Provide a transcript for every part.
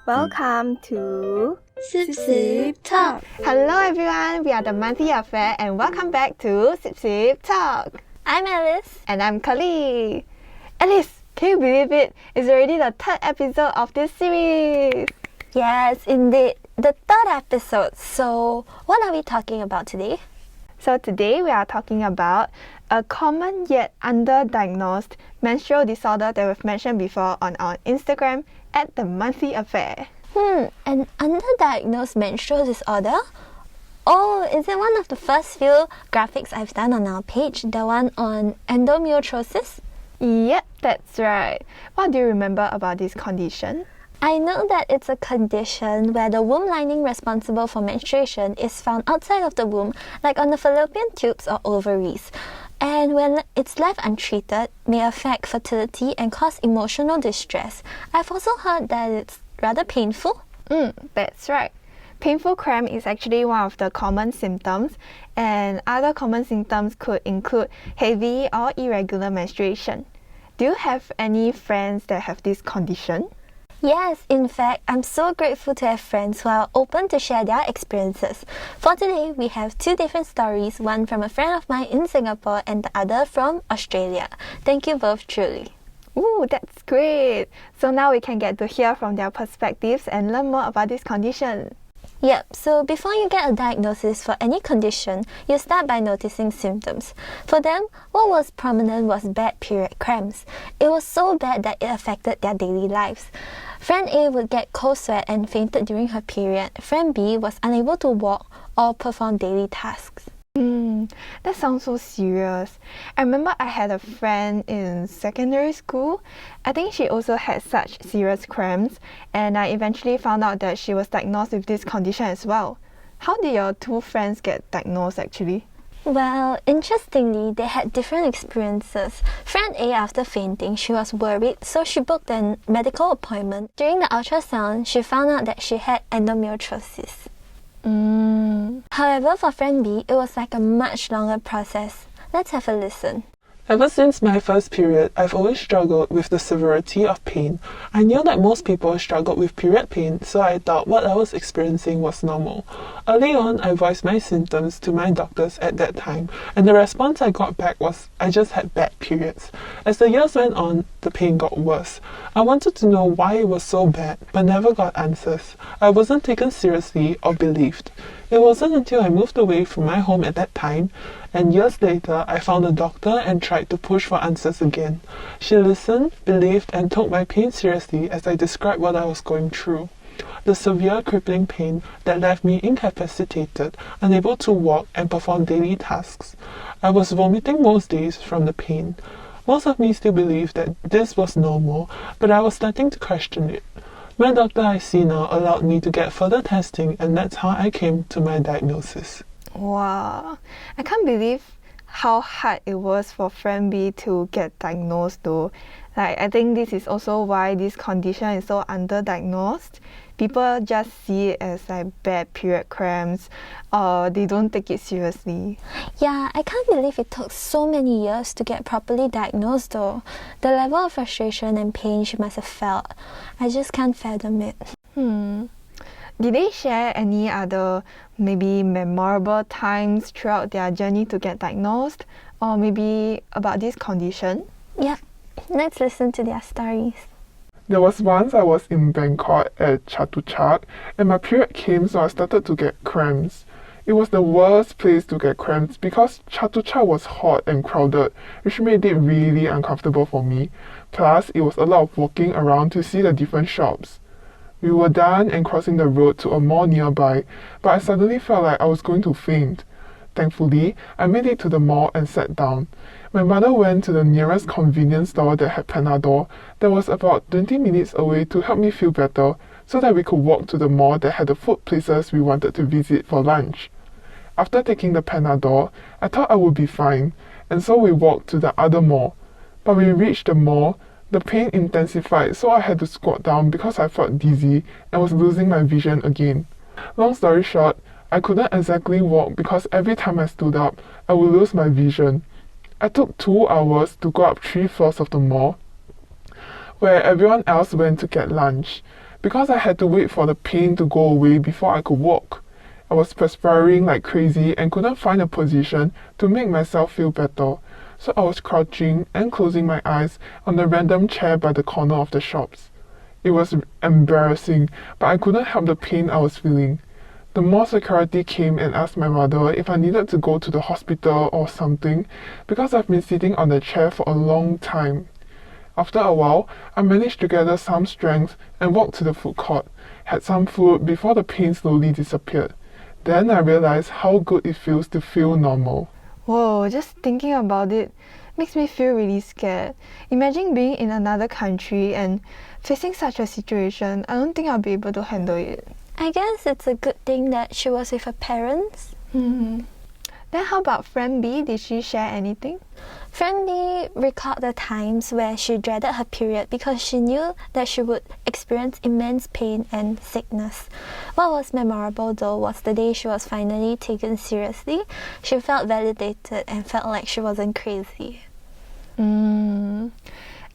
Welcome to SIP Talk. Hello everyone, we are the Monthly Affair and welcome back to SIP Talk. I'm Alice. And I'm Kali. Alice, can you believe it? It's already the third episode of this series. Yes, indeed. The third episode. So, what are we talking about today? So today we are talking about a common yet underdiagnosed menstrual disorder that we've mentioned before on our Instagram at the Monthly Affair. An underdiagnosed menstrual disorder? Oh, is it one of the first few graphics I've done on our page? The one on endometriosis? Yep, that's right. What do you remember about this condition? I know that it's a condition where the womb lining responsible for menstruation is found outside of the womb, like on the fallopian tubes or ovaries. And when it's left untreated, may affect fertility and cause emotional distress. I've also heard that it's rather painful. That's right. Painful cramp is actually one of the common symptoms, and other common symptoms could include heavy or irregular menstruation. Do you have any friends that have this condition? Yes, in fact, I'm so grateful to have friends who are open to share their experiences. For today, we have two different stories, one from a friend of mine in Singapore and the other from Australia. Thank you both truly. Ooh, that's great! So now we can get to hear from their perspectives and learn more about this condition. Yep, so before you get a diagnosis for any condition, you start by noticing symptoms. For them, what was prominent was bad period cramps. It was so bad that it affected their daily lives. Friend A would get cold sweat and fainted during her period. Friend B was unable to walk or perform daily tasks. That sounds so serious. I remember I had a friend in secondary school. I think she also had such serious cramps, and I eventually found out that she was diagnosed with this condition as well. How did your two friends get diagnosed actually? Well, interestingly, they had different experiences. Friend A, after fainting, she was worried, so she booked a medical appointment. During the ultrasound, she found out that she had endometriosis. However, for friend B, it was like a much longer process. Let's have a listen. Ever since my first period, I've always struggled with the severity of pain. I knew that most people struggled with period pain, so I thought what I was experiencing was normal. Early on, I voiced my symptoms to my doctors at that time, and the response I got back was I just had bad periods. As the years went on, the pain got worse. I wanted to know why it was so bad, but never got answers. I wasn't taken seriously or believed. It wasn't until I moved away from my home at that time, and years later, I found a doctor and tried to push for answers again. She listened, believed, and took my pain seriously as I described what I was going through. The severe crippling pain that left me incapacitated, unable to walk and perform daily tasks. I was vomiting most days from the pain. Most of me still believed that this was normal, but I was starting to question it. My doctor I see now allowed me to get further testing, and that's how I came to my diagnosis. Wow, I can't believe how hard it was for friend B to get diagnosed though. I think this is also why this condition is so underdiagnosed. People just see it as bad period cramps, or they don't take it seriously. Yeah, I can't believe it took so many years to get properly diagnosed though. The level of frustration and pain she must have felt, I just can't fathom it. Did they share any other maybe memorable times throughout their journey to get diagnosed, or maybe about this condition? Yeah, let's listen to their stories. There was once I was in Bangkok at Chatuchak, and my period came, so I started to get cramps. It was the worst place to get cramps because Chatuchak was hot and crowded, which made it really uncomfortable for me. Plus, it was a lot of walking around to see the different shops. We were done and crossing the road to a mall nearby, but I suddenly felt like I was going to faint. Thankfully, I made it to the mall and sat down. My mother went to the nearest convenience store that had Panadol that was about 20 minutes away to help me feel better so that we could walk to the mall that had the food places we wanted to visit for lunch. After taking the Panadol, I thought I would be fine, and so we walked to the other mall. But when we reached the mall, the pain intensified, so I had to squat down because I felt dizzy and was losing my vision again. Long story short, I couldn't exactly walk because every time I stood up, I would lose my vision. I took 2 hours to go up 3 floors of the mall. where everyone else went to get lunch. Because I had to wait for the pain to go away before I could walk. I was perspiring like crazy and couldn't find a position to make myself feel better. So I was crouching and closing my eyes on the random chair by the corner of the shops. It was embarrassing, but I couldn't help the pain I was feeling. The mall security came and asked my mother if I needed to go to the hospital or something because I've been sitting on the chair for a long time. After a while, I managed to gather some strength and walked to the food court, had some food before the pain slowly disappeared. Then I realized how good it feels to feel normal. Whoa, just thinking about it makes me feel really scared. Imagine being in another country and facing such a situation. I don't think I'll be able to handle it. I guess it's a good thing that she was with her parents. Then how about friend B? Did she share anything? Friend B recalled the times where she dreaded her period because she knew that she would experience immense pain and sickness. What was memorable though was the day she was finally taken seriously. She felt validated and felt like she wasn't crazy.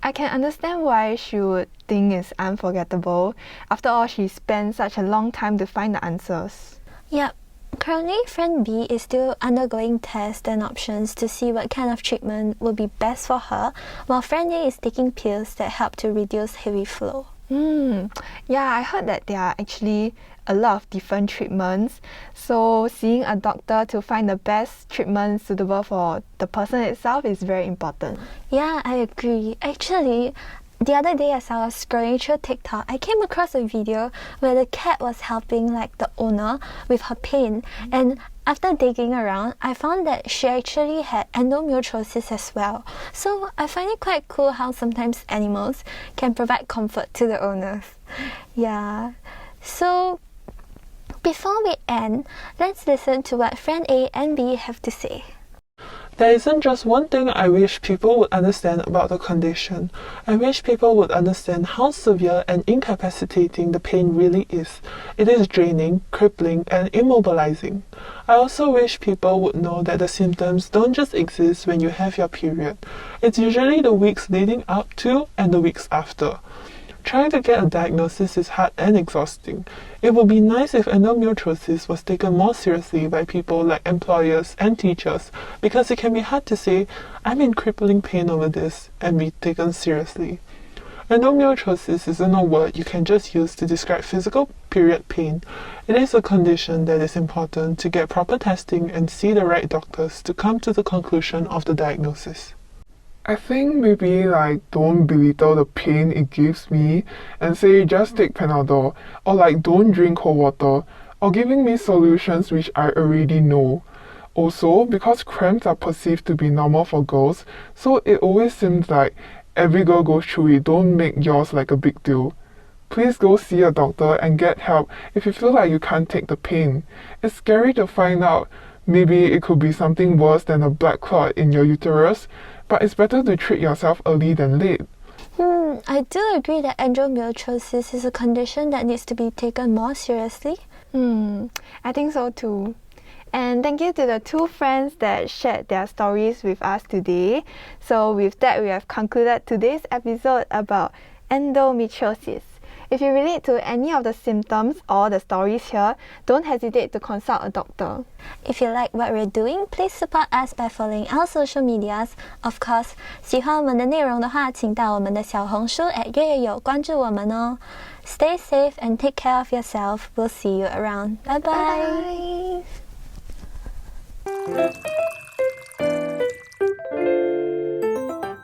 I can understand why she would think it's unforgettable. After all, she spent such a long time to find the answers. Yep. Currently, friend B is still undergoing tests and options to see what kind of treatment will be best for her, while friend A is taking pills that help to reduce heavy flow. Yeah, I heard that there are actually a lot of different treatments. So seeing a doctor to find the best treatment suitable for the person itself is very important. Yeah, I agree. Actually, the other day as I was scrolling through TikTok, I came across a video where the cat was helping like the owner with her pain. And after digging around, I found that she actually had endometriosis as well. So I find it quite cool how sometimes animals can provide comfort to the owners. Yeah. So before we end, let's listen to what friend A and B have to say. There isn't just one thing I wish people would understand about the condition. I wish people would understand how severe and incapacitating the pain really is. It is draining, crippling, and immobilizing. I also wish people would know that the symptoms don't just exist when you have your period. It's usually the weeks leading up to and the weeks after. Trying to get a diagnosis is hard and exhausting. It would be nice if endometriosis was taken more seriously by people like employers and teachers, because it can be hard to say, I'm in crippling pain over this, and be taken seriously. Endometriosis isn't a word you can just use to describe physical period pain. It is a condition that is important to get proper testing and see the right doctors to come to the conclusion of the diagnosis. I think maybe don't belittle the pain it gives me and say just take Panadol, or don't drink cold water, or giving me solutions which I already know. Also, because cramps are perceived to be normal for girls, so it always seems like every girl goes through it. Don't make yours like a big deal. Please go see a doctor and get help if you feel like you can't take the pain. It's scary to find out. Maybe it could be something worse than a blood clot in your uterus, but it's better to treat yourself early than late. I do agree that endometriosis is a condition that needs to be taken more seriously. I think so too. And thank you to the two friends that shared their stories with us today. So with that, we have concluded today's episode about endometriosis. If you relate to any of the symptoms or the stories here, don't hesitate to consult a doctor. If you like what we're doing, please support us by following our social medias. Of course, 喜欢我们的内容的话，请到我们的小红书月月有关注我们哦。Stay safe and take care of yourself. We'll see you around. Bye bye. Bye.